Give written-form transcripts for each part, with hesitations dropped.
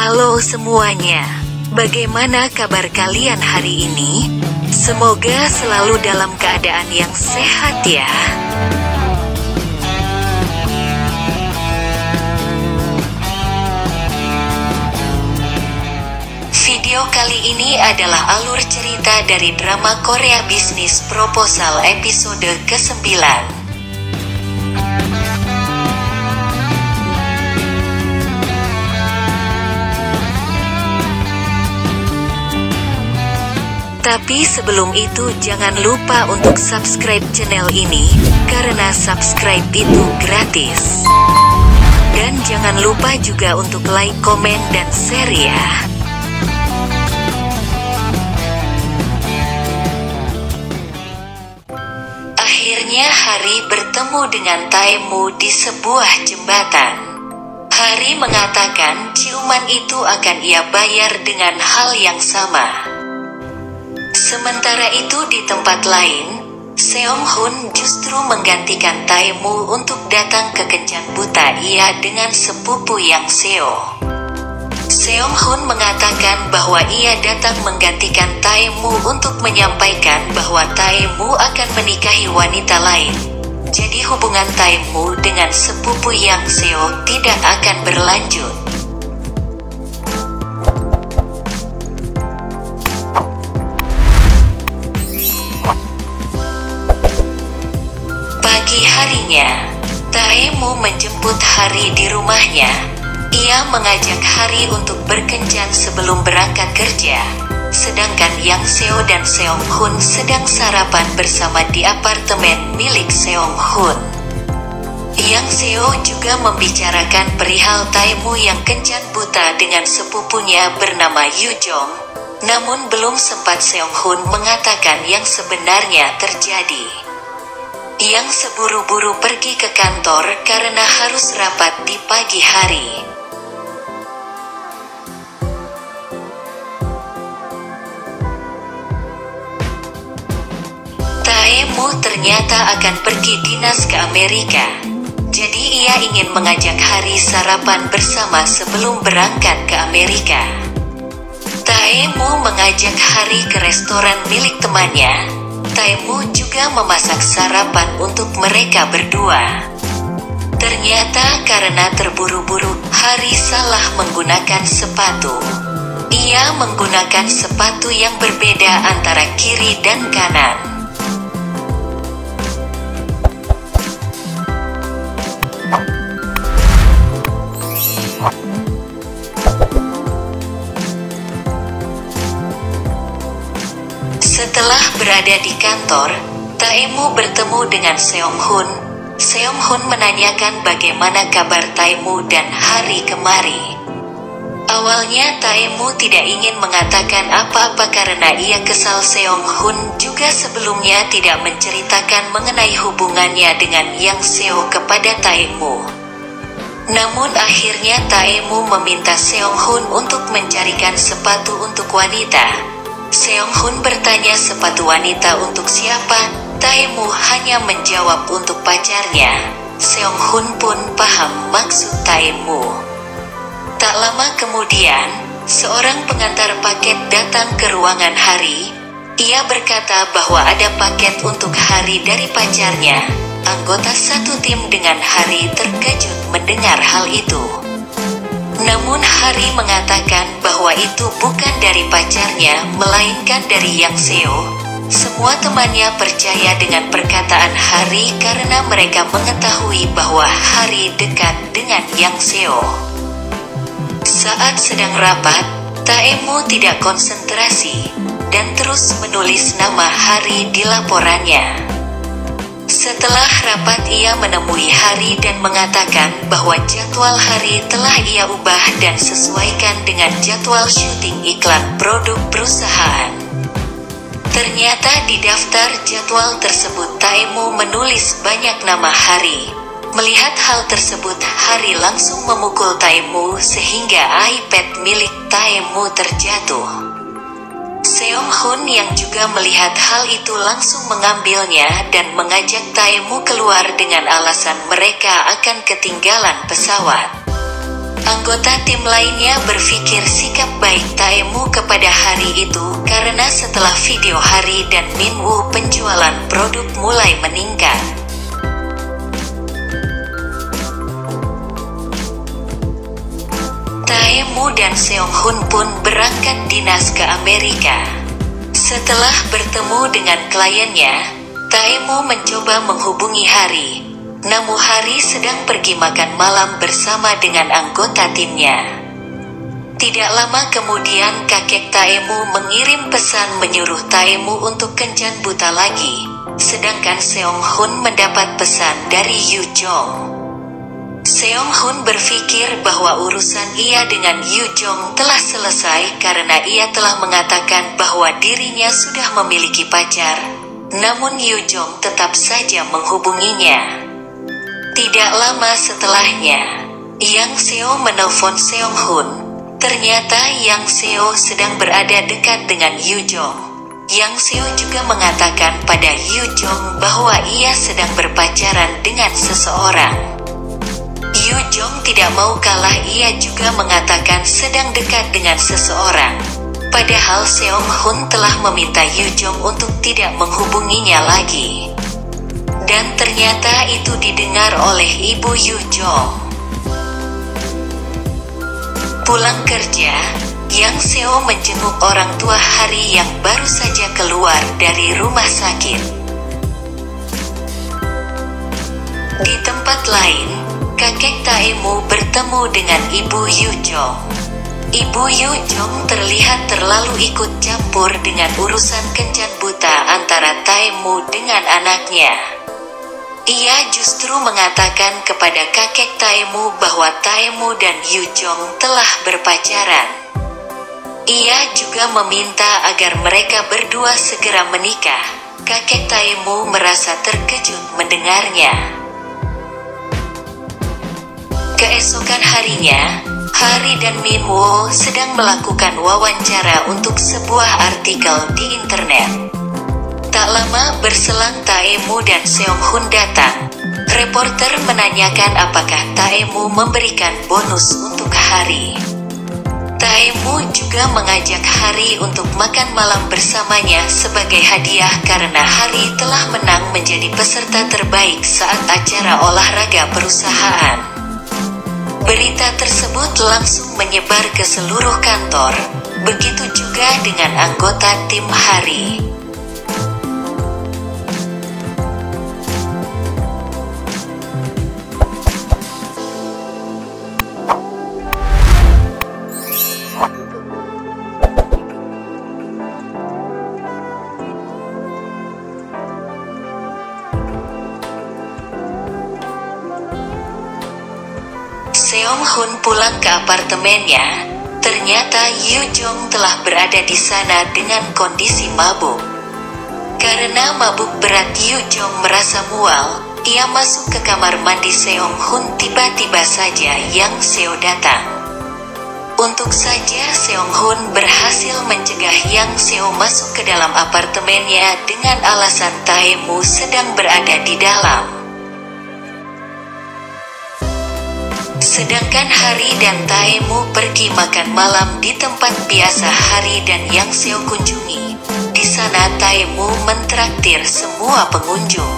Halo semuanya, bagaimana kabar kalian hari ini? Semoga selalu dalam keadaan yang sehat ya. Video kali ini adalah alur cerita dari drama Korea Bisnis Proposal episode ke-9. Tapi sebelum itu jangan lupa untuk subscribe channel ini, karena subscribe itu gratis. Dan jangan lupa juga untuk like, komen, dan share ya. Akhirnya Hari bertemu dengan Taemu di sebuah jembatan. Hari mengatakan ciuman itu akan ia bayar dengan hal yang sama. Sementara itu di tempat lain, Seong Hun justru menggantikan Taemu untuk datang ke kencan buta ia dengan sepupu Yang Seo. Seong Hun mengatakan bahwa ia datang menggantikan Taemu untuk menyampaikan bahwa Taemu akan menikahi wanita lain. Jadi hubungan Taemu dengan sepupu Yang Seo tidak akan berlanjut. Pagi harinya, Taemu menjemput Hari di rumahnya. Ia mengajak Hari untuk berkencan sebelum berangkat kerja, sedangkan Yang Seo dan Seong Hun sedang sarapan bersama di apartemen milik Seong Hun. Yang Seo juga membicarakan perihal Taemu yang kencan buta dengan sepupunya bernama Yu Jong, namun belum sempat Seong Hun mengatakan yang sebenarnya terjadi. Yang seburu-buru pergi ke kantor karena harus rapat di pagi hari. Taemu ternyata akan pergi dinas ke Amerika. Jadi ia ingin mengajak Hari sarapan bersama sebelum berangkat ke Amerika. Taemu mengajak Hari ke restoran milik temannya. Taemu juga memasak sarapan untuk mereka berdua. Ternyata karena terburu-buru, Hari salah menggunakan sepatu. Ia menggunakan sepatu yang berbeda antara kiri dan kanan. Setelah berada di kantor, Taemu bertemu dengan Seong Hun. Seong Hun menanyakan bagaimana kabar Taemu dan Hari kemari. Awalnya Taemu tidak ingin mengatakan apa-apa karena ia kesal Seong Hun juga sebelumnya tidak menceritakan mengenai hubungannya dengan Yang Seo kepada Taemu. Namun akhirnya Taemu meminta Seong Hun untuk mencarikan sepatu untuk wanita. Seong Hun bertanya sepatu wanita untuk siapa. Taemu hanya menjawab untuk pacarnya. Seong Hun pun paham maksud Taemu. Tak lama kemudian, seorang pengantar paket datang ke ruangan Hari. Ia berkata bahwa ada paket untuk Hari dari pacarnya. Anggota satu tim dengan Hari terkejut mendengar hal itu. Namun Hari mengatakan bahwa itu bukan dari pacarnya, melainkan dari Yang Seo. Semua temannya percaya dengan perkataan Hari karena mereka mengetahui bahwa Hari dekat dengan Yang Seo. Saat sedang rapat, Taemu tidak konsentrasi dan terus menulis nama Hari di laporannya. Setelah rapat ia menemui Hari dan mengatakan bahwa jadwal Hari telah ia ubah dan sesuaikan dengan jadwal syuting iklan produk perusahaan. Ternyata di daftar jadwal tersebut Taemu menulis banyak nama Hari. Melihat hal tersebut Hari langsung memukul Taemu sehingga iPad milik Taemu terjatuh. Seong Hun yang juga melihat hal itu langsung mengambilnya dan mengajak Taemu keluar dengan alasan mereka akan ketinggalan pesawat. Anggota tim lainnya berpikir sikap baik Taemu kepada Hari itu karena setelah video Hari dan Minwoo penjualan produk mulai meningkat. Taemu dan Seonghun pun berangkat dinas ke Amerika. Setelah bertemu dengan kliennya, Taemu mencoba menghubungi Hari. Namun Hari sedang pergi makan malam bersama dengan anggota timnya. Tidak lama kemudian kakek Taemu mengirim pesan menyuruh Taemu untuk kencan buta lagi, sedangkan Seonghun mendapat pesan dari Yu Jong. Seonghun berpikir bahwa urusan ia dengan Yu Jong telah selesai karena ia telah mengatakan bahwa dirinya sudah memiliki pacar, namun Yu Jong tetap saja menghubunginya. Tidak lama setelahnya, Yang Seo menelpon Seonghun. Ternyata Yang Seo sedang berada dekat dengan Yu Jong. Yang Seo juga mengatakan pada Yu Jong bahwa ia sedang berpacaran dengan seseorang. Yu Jong tidak mau kalah, ia juga mengatakan sedang dekat dengan seseorang. Padahal Seonghun telah meminta Yu Jong untuk tidak menghubunginya lagi. Dan ternyata itu didengar oleh ibu Yu Jong. Pulang kerja, Yang Seo menjenguk orang tua Hari yang baru saja keluar dari rumah sakit. Di tempat lain, kakek Taemu bertemu dengan ibu Yu Jong. Ibu Yu Jong terlihat terlalu ikut campur dengan urusan kencan buta antara Taemu dengan anaknya. Ia justru mengatakan kepada kakek Taemu bahwa Taemu dan Yu Jong telah berpacaran. Ia juga meminta agar mereka berdua segera menikah. Kakek Taemu merasa terkejut mendengarnya. Keesokan harinya, Hari dan Minwoo sedang melakukan wawancara untuk sebuah artikel di internet. Tak lama berselang Taemu dan Seonghun datang. Reporter menanyakan apakah Taemu memberikan bonus untuk Hari. Taemu juga mengajak Hari untuk makan malam bersamanya sebagai hadiah karena Hari telah menang menjadi peserta terbaik saat acara olahraga perusahaan. Berita tersebut langsung menyebar ke seluruh kantor, begitu juga dengan anggota tim Hari. Seonghun pulang ke apartemennya. Ternyata Yu Jong telah berada di sana dengan kondisi mabuk. Karena mabuk berat, Yu Jong merasa mual. Ia masuk ke kamar mandi Seonghun. Tiba-tiba saja Yang Seo datang. Untuk saja Seonghun berhasil mencegah Yang Seo masuk ke dalam apartemennya dengan alasan Taemu sedang berada di dalam. Sedangkan Hari dan Taemu pergi makan malam di tempat biasa Hari dan Yang Seo kunjungi. Di sana Taemu mentraktir semua pengunjung.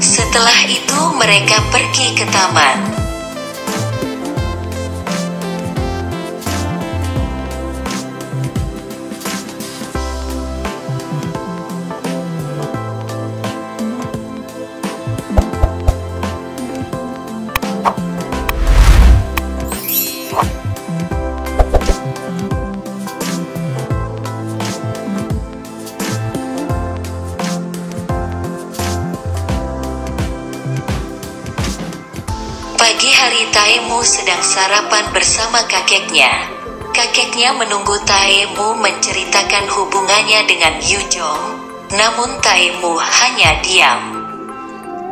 Setelah itu mereka pergi ke taman. Pagi hari Taemu sedang sarapan bersama kakeknya. Kakeknya menunggu Taemu menceritakan hubungannya dengan Yu Jong, namun Taemu hanya diam.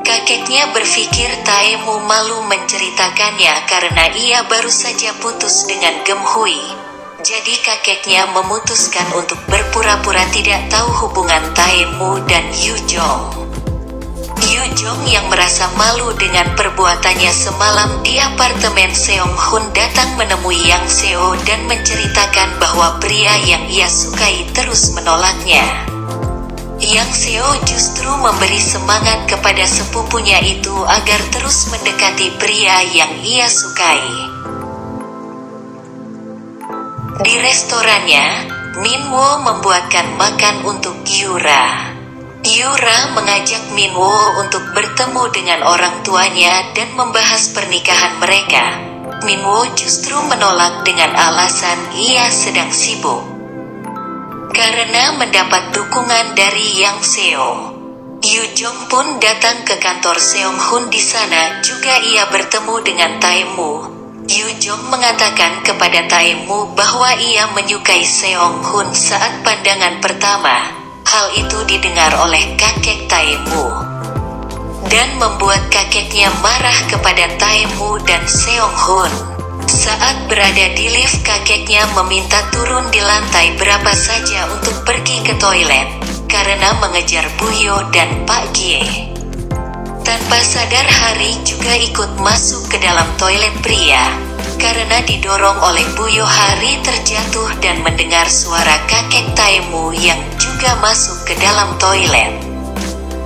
Kakeknya berpikir Taemu malu menceritakannya karena ia baru saja putus dengan Gem Hui. Jadi kakeknya memutuskan untuk berpura-pura tidak tahu hubungan Taemu dan Yu Jong. Yu Jong yang merasa malu dengan perbuatannya semalam di apartemen Seong Hun datang menemui Yang Seo dan menceritakan bahwa pria yang ia sukai terus menolaknya. Yang Seo justru memberi semangat kepada sepupunya itu agar terus mendekati pria yang ia sukai. Di restorannya, Min Wo membuatkan makan untuk Yura. Yura mengajak Min Wo untuk bertemu dengan orang tuanya dan membahas pernikahan mereka. Min Wo justru menolak dengan alasan ia sedang sibuk. Karena mendapat dukungan dari Yang Seo, Yu Jong pun datang ke kantor Seong Hun. Di sana juga ia bertemu dengan Tae-mu. Yu Jong mengatakan kepada Tae-mu bahwa ia menyukai Seong Hun saat pandangan pertama. Hal itu didengar oleh kakek Tae-mu dan membuat kakeknya marah kepada Tae-mu dan Seong Hun. Saat berada di lift, kakeknya meminta turun di lantai berapa saja untuk pergi ke toilet karena mengejar Buyo dan Pak Gie. Tanpa sadar Hari juga ikut masuk ke dalam toilet pria. Karena didorong oleh Buyo, Hari terjatuh dan mendengar suara kakek Tae-mu yang juga masuk ke dalam toilet.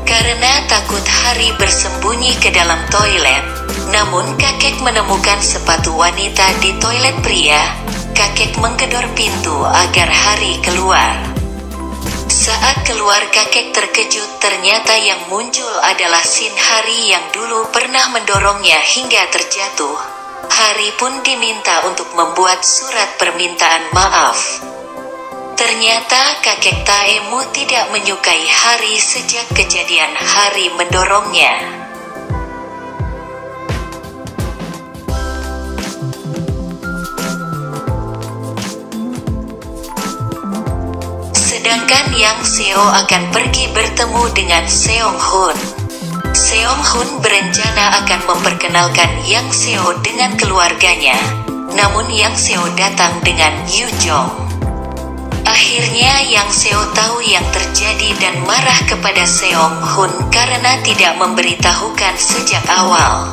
Karena takut, Hari bersembunyi ke dalam toilet. Namun kakek menemukan sepatu wanita di toilet pria. Kakek menggedor pintu agar Hari keluar. Saat keluar, kakek terkejut. Ternyata yang muncul adalah Shin Hari yang dulu pernah mendorongnya hingga terjatuh. Hari pun diminta untuk membuat surat permintaan maaf. Ternyata kakek Tae-mu tidak menyukai Hari sejak kejadian Hari mendorongnya. Sedangkan Yang Seo akan pergi bertemu dengan Seong Hun. Seong Hun berencana akan memperkenalkan Yang Seo dengan keluarganya. Namun Yang Seo datang dengan Yu Jong. Akhirnya Yang Seo tahu yang terjadi dan marah kepada Seong Hun karena tidak memberitahukan sejak awal.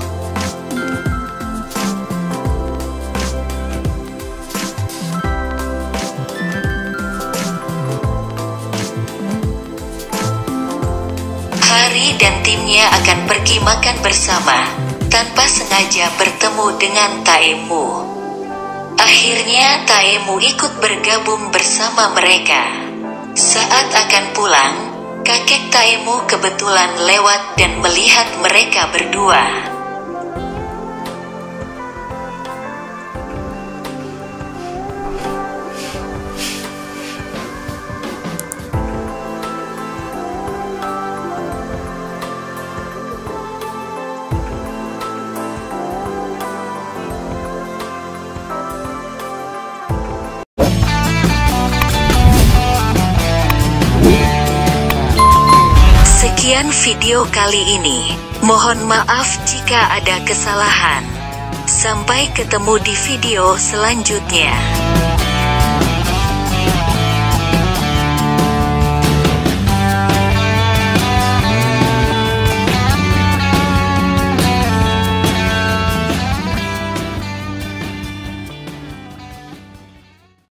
Hari dan timnya akan pergi makan bersama, tanpa sengaja bertemu dengan Tae-mu. Akhirnya Tae-mu ikut bergabung bersama mereka. Saat akan pulang, kakek Tae-mu kebetulan lewat dan melihat mereka berdua. Sekian video kali ini. Mohon maaf jika ada kesalahan. Sampai ketemu di video selanjutnya.